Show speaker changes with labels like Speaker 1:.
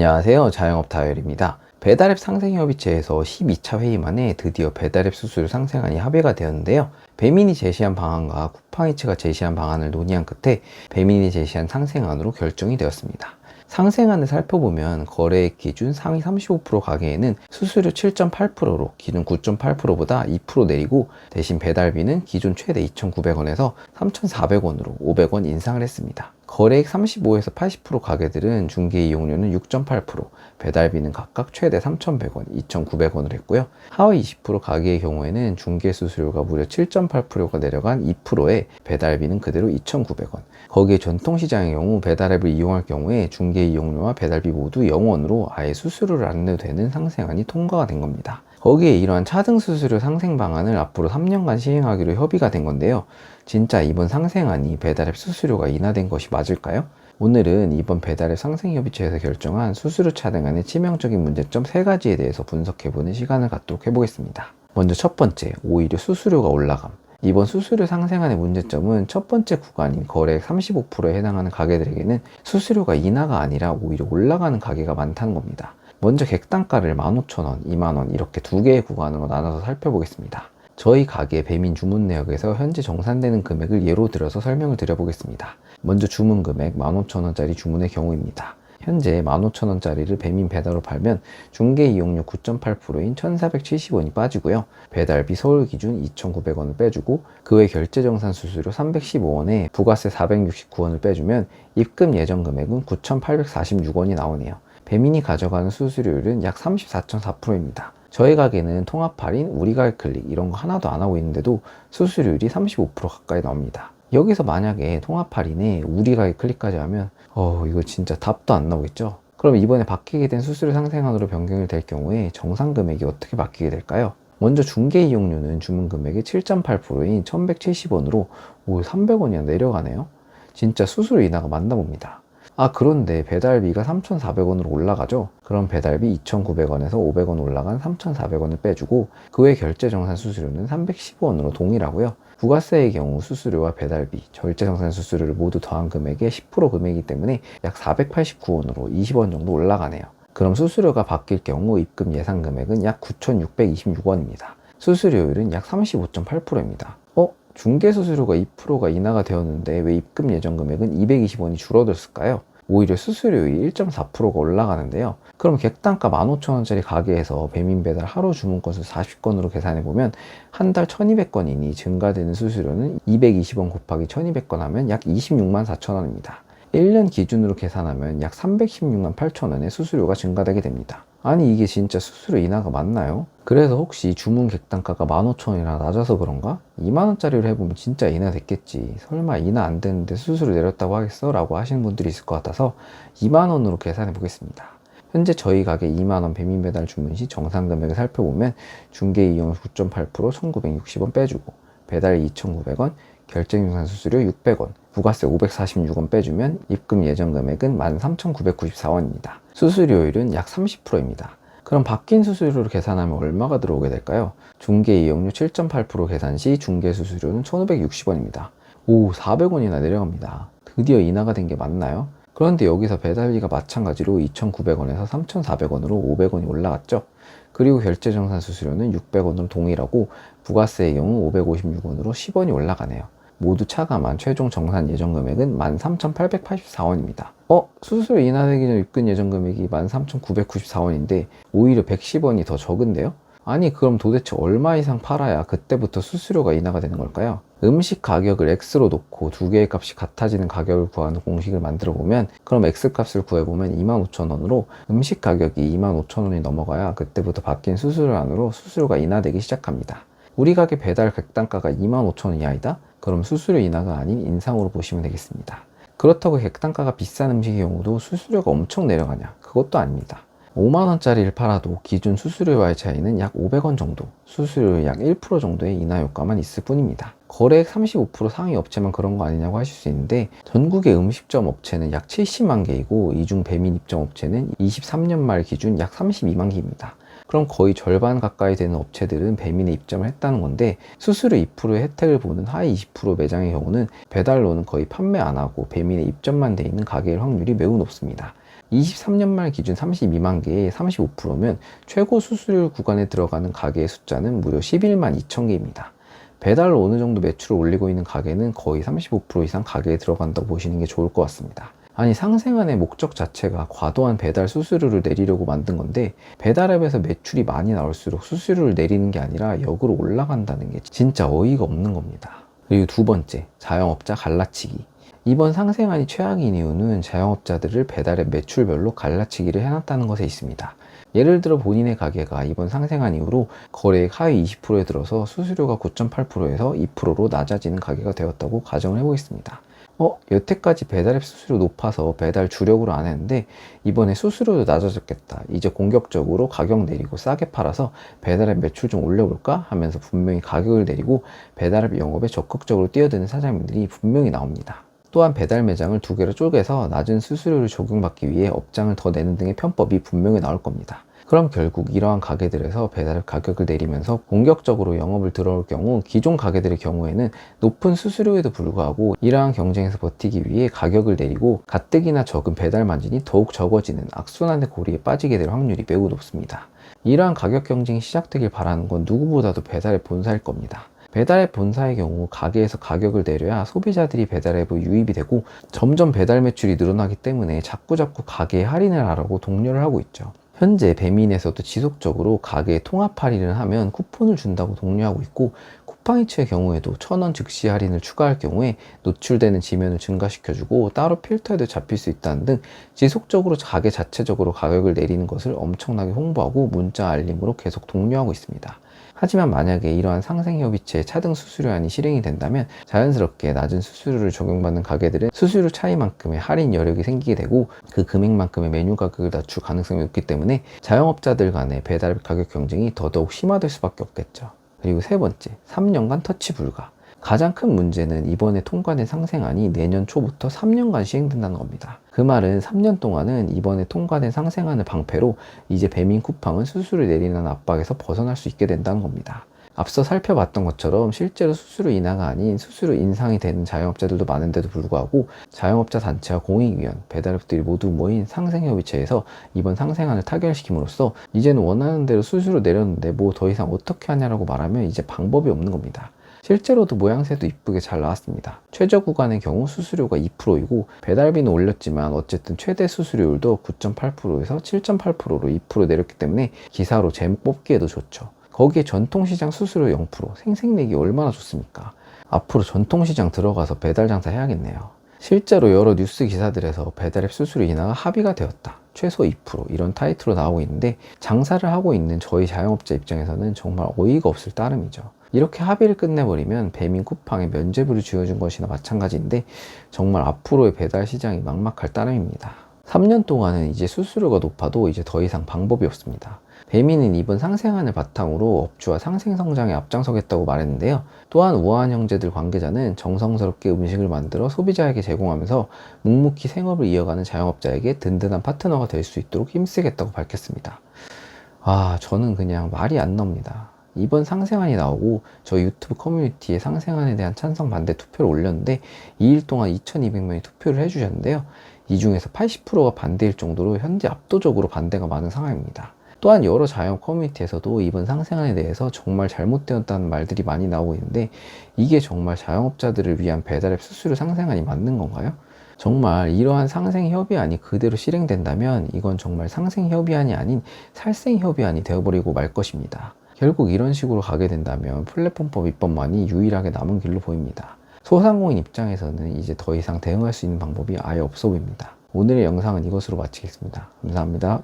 Speaker 1: 안녕하세요. 자영업 다이얼입니다. 배달앱 상생협의체에서 12차 회의 만에 드디어 배달앱 수수료 상생안이 합의가 되었는데요. 배민이 제시한 방안과 쿠팡이츠가 제시한 방안을 논의한 끝에 배민이 제시한 상생안으로 결정이 되었습니다. 상생안을 살펴보면 거래액 기준 상위 35% 가게에는 수수료 7.8%로 기존 9.8%보다 2% 내리고, 대신 배달비는 기존 최대 2,900원에서 3,400원으로 500원 인상을 했습니다. 거래액 35에서 80% 가게들은 중개 이용료는 6.8%, 배달비는 각각 최대 3,100원, 2,900원을 했고요. 하위 20% 가게의 경우에는 중개 수수료가 무려 7.8%가 내려간 2%에 배달비는 그대로 2,900원. 거기에 전통시장의 경우 배달앱을 이용할 경우에 중개 이용료와 배달비 모두 0원으로 아예 수수료를 안 내도 되는 상생안이 통과가 된 겁니다. 거기에 이러한 차등 수수료 상생 방안을 앞으로 3년간 시행하기로 협의가 된 건데요. 진짜 이번 상생안이 배달앱 수수료가 인하된 것이 맞을까요? 오늘은 이번 배달앱 상생협의체에서 결정한 수수료 차등안의 치명적인 문제점 3가지에 대해서 분석해보는 시간을 갖도록 해보겠습니다. 먼저 첫 번째, 오히려 수수료가 올라감. 이번 수수료 상생안의 문제점은 첫 번째 구간인 거래액 35%에 해당하는 가게들에게는 수수료가 인하가 아니라 오히려 올라가는 가게가 많다는 겁니다. 먼저 객단가를 15,000원, 20,000원 이렇게 두 개의 구간으로 나눠서 살펴보겠습니다. 저희 가게 배민 주문 내역에서 현재 정산되는 금액을 예로 들어서 설명을 드려보겠습니다. 먼저 주문 금액 15,000원짜리 주문의 경우입니다. 현재 15,000원짜리를 배민 배달로 팔면 중개 이용료 9.8%인 1,470원이 빠지고요. 배달비 서울 기준 2,900원을 빼주고 그 외 결제정산 수수료 315원에 부가세 469원을 빼주면 입금 예정 금액은 9,846원이 나오네요. 배민이 가져가는 수수료율은 약 34.4%입니다. 저희 가게는 통합 할인, 우리가 클릭 이런 거 하나도 안 하고 있는데도 수수료율이 35% 가까이 나옵니다. 여기서 만약에 통합 할인에 우리가 클릭까지 하면 이거 진짜 답도 안 나오겠죠? 그럼 이번에 바뀌게 된 수수료 상생안으로 변경이 될 경우에 정산 금액이 어떻게 바뀌게 될까요? 먼저 중개 이용료는 주문 금액의 7.8%인 1,170원으로 300원이나 내려가네요. 진짜 수수료 인하가 맞나 봅니다. 그런데 배달비가 3,400원으로 올라가죠? 그럼 배달비 2,900원에서 500원 올라간 3,400원을 빼주고 그 외 결제정산 수수료는 315원으로 동일하고요. 부가세의 경우 수수료와 배달비, 결제정산 수수료를 모두 더한 금액의 10% 금액이기 때문에 약 489원으로 20원 정도 올라가네요. 그럼 수수료가 바뀔 경우 입금 예상 금액은 약 9,626원입니다. 수수료율은 약 35.8%입니다. 중개 수수료가 2%가 인하가 되었는데 왜 입금 예정 금액은 220원이 줄어들었을까요? 오히려 수수료율이 1.4%가 올라가는데요. 그럼 객단가 15,000원짜리 가게에서 배민 배달 하루 주문 건수 40건으로 계산해보면 한 달 1,200건이니 증가되는 수수료는 220원 곱하기 1,200건 하면 약 26만 4천원입니다. 1년 기준으로 계산하면 약 316만 8천원의 수수료가 증가되게 됩니다. 아니 이게 진짜 수수료 인하가 맞나요? 그래서 혹시 주문 객단가가 15,000원이라 낮아서 그런가? 2만원짜리로 해보면 진짜 인하 됐겠지. 설마 인하 안 되는데 수수료 내렸다고 하겠어? 라고 하시는 분들이 있을 것 같아서 2만원으로 계산해 보겠습니다. 현재 저희 가게 2만원 배민 배달 주문 시 정산 금액을 살펴보면 중개 이용 9.8% 1,960원 빼주고 배달 2,900원, 결제정산 수수료 600원, 부가세 546원 빼주면 입금 예정 금액은 13,994원입니다. 수수료율은 약 30%입니다. 그럼 바뀐 수수료를 계산하면 얼마가 들어오게 될까요? 중개 이용료 7.8% 계산 시 중개 수수료는 1,560원입니다. 400원이나 내려갑니다. 드디어 인하가 된 게 맞나요? 그런데 여기서 배달비가 마찬가지로 2,900원에서 3,400원으로 500원이 올라갔죠. 그리고 결제정산 수수료는 600원으로 동일하고 부가세의 경우 556원으로 10원이 올라가네요. 모두 차감한 최종 정산 예정 금액은 13,884원입니다. 수수료 인하되기 전 입금 예정 금액이 13,994원인데 오히려 110원이 더 적은데요? 아니 그럼 도대체 얼마 이상 팔아야 그때부터 수수료가 인하가 되는 걸까요? 음식 가격을 X로 놓고 두 개의 값이 같아지는 가격을 구하는 공식을 만들어 보면, 그럼 X값을 구해보면 25,000원으로 음식 가격이 25,000원이 넘어가야 그때부터 바뀐 수수료안으로 수수료가 인하되기 시작합니다. 우리 가게 배달 객단가가 25,000원 이하이다? 그럼 수수료 인하가 아닌 인상으로 보시면 되겠습니다. 그렇다고 객단가가 비싼 음식의 경우도 수수료가 엄청 내려가냐? 그것도 아닙니다. 5만원짜리를 팔아도 기존 수수료와의 차이는 약 500원 정도, 수수료의 약 1% 정도의 인하 효과만 있을 뿐입니다. 거래액 35% 상위 업체만 그런 거 아니냐고 하실 수 있는데, 전국의 음식점 업체는 약 70만 개이고 이 중 배민 입점 업체는 23년 말 기준 약 32만 개입니다. 그럼 거의 절반 가까이 되는 업체들은 배민에 입점을 했다는 건데, 수수료 2%의 혜택을 보는 하위 20% 매장의 경우는 배달로는 거의 판매 안 하고 배민에 입점만 돼 있는 가게일 확률이 매우 높습니다. 23년 말 기준 32만 개의 35%면 최고 수수료 구간에 들어가는 가게의 숫자는 무려 11만 2천 개입니다. 배달로 어느 정도 매출을 올리고 있는 가게는 거의 35% 이상 가게에 들어간다고 보시는 게 좋을 것 같습니다. 아니, 상생안의 목적 자체가 과도한 배달 수수료를 내리려고 만든 건데, 배달앱에서 매출이 많이 나올수록 수수료를 내리는 게 아니라 역으로 올라간다는 게 진짜 어이가 없는 겁니다. 그리고 두 번째, 자영업자 갈라치기. 이번 상생안이 최악인 이유는 자영업자들을 배달앱 매출별로 갈라치기를 해놨다는 것에 있습니다. 예를 들어 본인의 가게가 이번 상생안 이후로 거래액 하위 20%에 들어서 수수료가 9.8%에서 2%로 낮아지는 가게가 되었다고 가정을 해보겠습니다. 여태까지 배달앱 수수료 높아서 배달 주력으로 안 했는데 이번에 수수료도 낮아졌겠다. 이제 공격적으로 가격 내리고 싸게 팔아서 배달앱 매출 좀 올려볼까 하면서 분명히 가격을 내리고 배달앱 영업에 적극적으로 뛰어드는 사장님들이 분명히 나옵니다. 또한 배달 매장을 두 개로 쪼개서 낮은 수수료를 적용받기 위해 업장을 더 내는 등의 편법이 분명히 나올 겁니다. 그럼 결국 이러한 가게들에서 배달앱 가격을 내리면서 공격적으로 영업을 들어올 경우 기존 가게들의 경우에는 높은 수수료에도 불구하고 이러한 경쟁에서 버티기 위해 가격을 내리고 가뜩이나 적은 배달 마진이 더욱 적어지는 악순환의 고리에 빠지게 될 확률이 매우 높습니다. 이러한 가격 경쟁이 시작되길 바라는 건 누구보다도 배달앱 본사일 겁니다. 배달앱 본사의 경우 가게에서 가격을 내려야 소비자들이 배달앱으로 유입이 되고 점점 배달 매출이 늘어나기 때문에 자꾸자꾸 가게에 할인을 하라고 독려를 하고 있죠. 현재 배민에서도 지속적으로 가게에 통합 할인을 하면 쿠폰을 준다고 독려하고 있고, 쿠팡이츠의 경우에도 1,000원 즉시 할인을 추가할 경우에 노출되는 지면을 증가시켜주고 따로 필터에도 잡힐 수 있다는 등 지속적으로 가게 자체적으로 가격을 내리는 것을 엄청나게 홍보하고 문자 알림으로 계속 독려하고 있습니다. 하지만 만약에 이러한 상생협의체의 차등 수수료안이 실행이 된다면 자연스럽게 낮은 수수료를 적용받는 가게들은 수수료 차이만큼의 할인 여력이 생기게 되고 그 금액만큼의 메뉴 가격을 낮출 가능성이 높기 때문에 자영업자들 간의 배달앱 가격 경쟁이 더더욱 심화될 수밖에 없겠죠. 그리고 세 번째, 3년간 터치 불가. 가장 큰 문제는 이번에 통과된 상생안이 내년 초부터 3년간 시행된다는 겁니다. 그 말은 3년 동안은 이번에 통과된 상생안을 방패로 이제 배민 쿠팡은 수수료 내리는 압박에서 벗어날 수 있게 된다는 겁니다. 앞서 살펴봤던 것처럼 실제로 수수료 인하가 아닌 수수료 인상이 되는 자영업자들도 많은데도 불구하고 자영업자 단체와 공익위원, 배달앱들이 모두 모인 상생협의체에서 이번 상생안을 타결시킴으로써 이제는 원하는 대로 수수료 내렸는데 뭐 더 이상 어떻게 하냐라고 말하면 이제 방법이 없는 겁니다. 실제로도 모양새도 이쁘게 잘 나왔습니다. 최저 구간의 경우 수수료가 2%이고 배달비는 올렸지만 어쨌든 최대 수수료율도 9.8%에서 7.8%로 2% 내렸기 때문에 기사로 제목 뽑기에도 좋죠. 거기에 전통시장 수수료 0%, 생색내기 얼마나 좋습니까? 앞으로 전통시장 들어가서 배달 장사 해야겠네요. 실제로 여러 뉴스 기사들에서 배달앱 수수료 인하가 합의가 되었다, 최소 2% 이런 타이틀로 나오고 있는데 장사를 하고 있는 저희 자영업자 입장에서는 정말 어이가 없을 따름이죠. 이렇게 합의를 끝내버리면 배민 쿠팡에 면죄부를 지어준 것이나 마찬가지인데 정말 앞으로의 배달 시장이 막막할 따름입니다. 3년 동안은 이제 수수료가 높아도 이제 더 이상 방법이 없습니다. 배민은 이번 상생안을 바탕으로 업주와 상생 성장에 앞장서겠다고 말했는데요. 또한 우아한 형제들 관계자는 정성스럽게 음식을 만들어 소비자에게 제공하면서 묵묵히 생업을 이어가는 자영업자에게 든든한 파트너가 될 수 있도록 힘쓰겠다고 밝혔습니다. 저는 그냥 말이 안 나옵니다. 이번 상생안이 나오고 저희 유튜브 커뮤니티에 상생안에 대한 찬성 반대 투표를 올렸는데 2일 동안 2,200명이 투표를 해주셨는데요. 이 중에서 80%가 반대일 정도로 현재 압도적으로 반대가 많은 상황입니다. 또한 여러 자영업 커뮤니티에서도 이번 상생안에 대해서 정말 잘못되었다는 말들이 많이 나오고 있는데 이게 정말 자영업자들을 위한 배달앱 수수료 상생안이 맞는 건가요? 정말 이러한 상생협의안이 그대로 실행된다면 이건 정말 상생협의안이 아닌 살생협의안이 되어버리고 말 것입니다. 결국 이런 식으로 가게 된다면 플랫폼법 입법만이 유일하게 남은 길로 보입니다. 소상공인 입장에서는 이제 더 이상 대응할 수 있는 방법이 아예 없어 보입니다. 오늘의 영상은 이것으로 마치겠습니다. 감사합니다.